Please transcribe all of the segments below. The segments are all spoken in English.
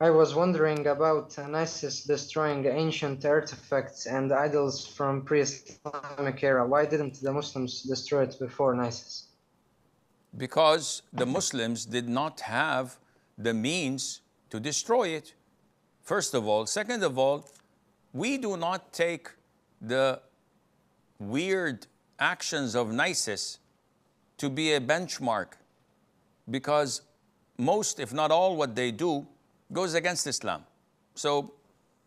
I was wondering about NISIS destroying ancient artifacts and idols from pre-Islamic era. Why didn't the Muslims destroy it before NISIS? Because the Muslims did not have the means to destroy it, first of all. Second of all, we do not take the weird actions of NISIS to be a benchmark, because most, if not all, what they do goes against Islam. So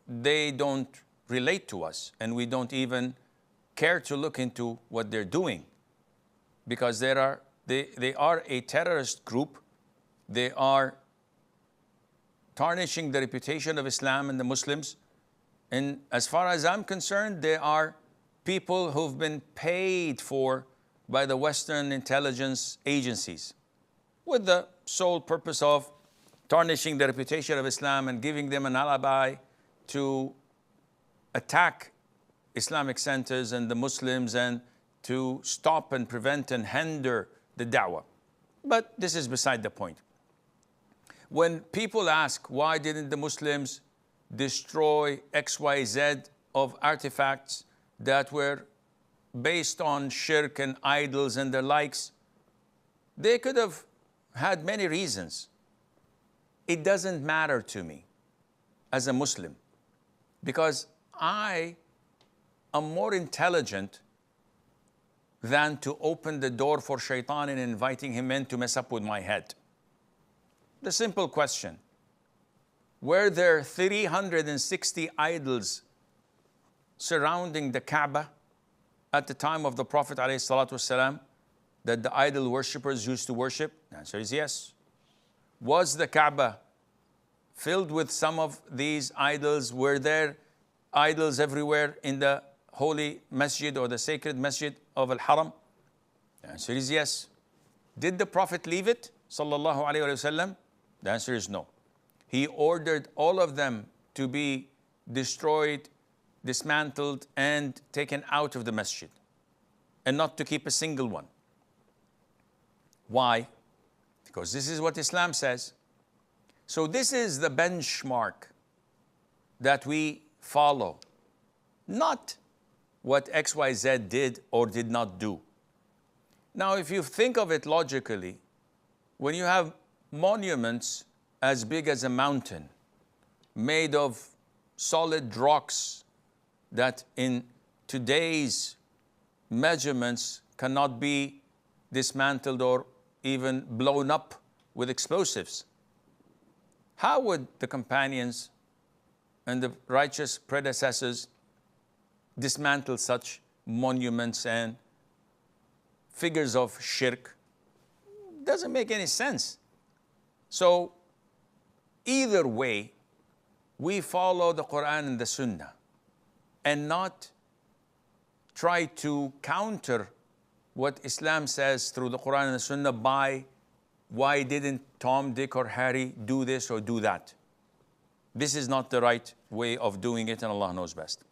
they don't relate to us, and we don't even care to look into what they're doing, because they are a terrorist group. They are tarnishing the reputation of Islam and the Muslims. And as far as I'm concerned, they are people who've been paid for by the Western intelligence agencies with the sole purpose of tarnishing the reputation of Islam and giving them an alibi to attack Islamic centers and the Muslims and to stop and prevent and hinder the da'wah. But this is beside the point. When people ask, why didn't the Muslims destroy XYZ of artifacts that were based on shirk and idols and the likes, they could have had many reasons. It doesn't matter to me as a Muslim, because I am more intelligent than to open the door for shaitan and inviting him in to mess up with my head. The simple question: were there 360 idols surrounding the Kaaba at the time of the Prophet ﷺ that the idol worshippers used to worship? The answer is yes. Was the Kaaba filled with some of these idols? Were there idols everywhere in the holy masjid or the sacred masjid of Al-Haram? The answer is yes. Did the Prophet leave it, sallallahu alayhi wa sallam? The answer is no. He ordered all of them to be destroyed, dismantled, and taken out of the masjid, and not to keep a single one. Why? Because this is what Islam says. So this is the benchmark that we follow, not what XYZ did or did not do. Now, if you think of it logically, when you have monuments as big as a mountain, made of solid rocks that in today's measurements cannot be dismantled or even blown up with explosives, how would the companions and the righteous predecessors dismantle such monuments and figures of shirk? Doesn't make any sense. So either way, we follow the Quran and the Sunnah and not try to counter what Islam says through the Quran and the Sunnah by why didn't Tom, Dick, or Harry do this or do that. This is not the right way of doing it, and Allah knows best.